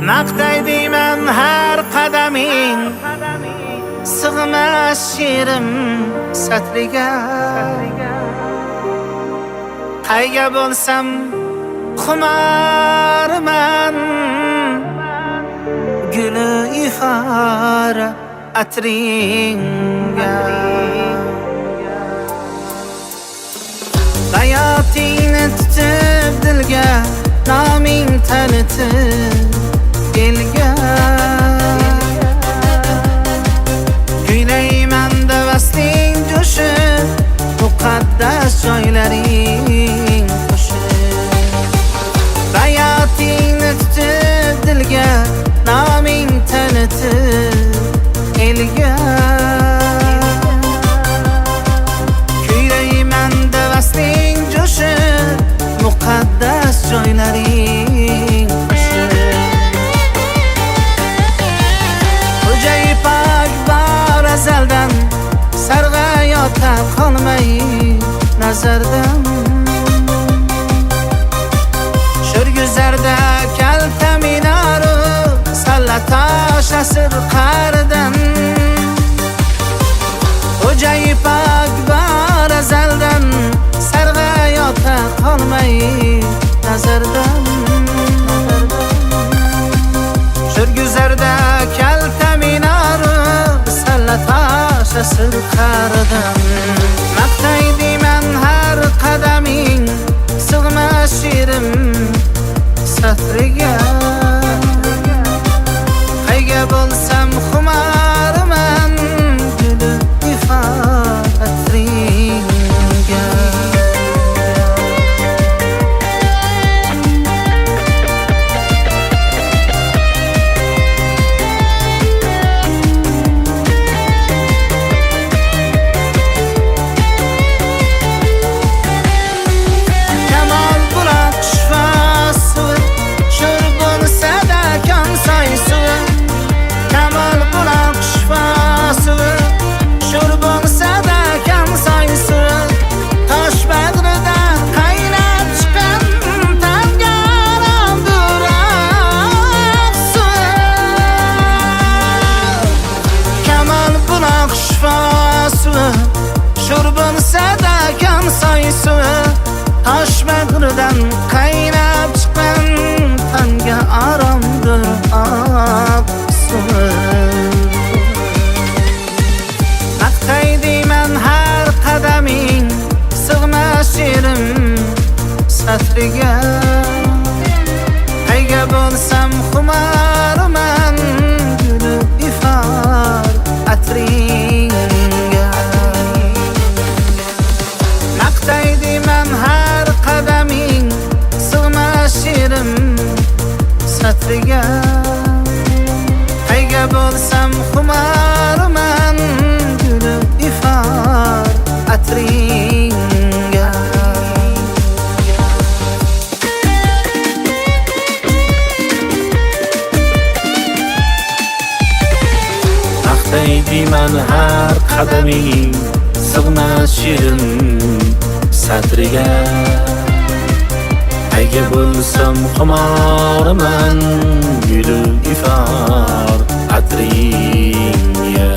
Maqtay deyman har qadaming, sig'mas she'rim satriga. Qayga bo'lsam xumarman, guli ifar atringa. Hayotingni tutib dilga, noming tanitib elga. Kuylayman davasning jo'shi, muqaddas joylaring qo'shib. Hayotingni tutib dilga, noming tanitib elga. Kuylayman davasning jo'shi, muqaddas joylaring qo'shib. Xo'jayi pok bor azaldan, sarg'ayota qolmay nazardan. Sho'rguzarda kalta minoru, sallatosh asr qaridan. Xo'jayi pok bor azaldan, sarg'ayota qolmay nazardan. Sho'rguzarda kalta minoru, sallatosh asr qaridan. Maqtay deyman har qadaming, sig'mas she'rim satriga. Qayga bo'lsam xumarman, guli ifor atringa. Kamol buloq shifosi, sho'r bo'lsa da kon soy suvi. Kamol buloq shifosi, sho'r bo'lsa da kon soy suvi. Tosh bag'rida qaynab chiqqan tanga oromduroq suvi. Kamol buloq shifosi, sho'r bo'lsa da kon soy suvi. Tosh bag'ridan qaynab chiqqan tanga oromdir oq suvi. Maqtay deyman har qadaming, sig'mas she'rim satriga. Qayga bo'lsam xumarman, guli ifor atringa. Maqtay deyman har qadaming, sig'mas she'rim satriga. Qayga bo'lsam xumarman, guli ifor atringa. Maqtay deyman har qadaming, sig'mas she'rim satriga. Qayga bo'lsam xumarman, guli ifor atringa.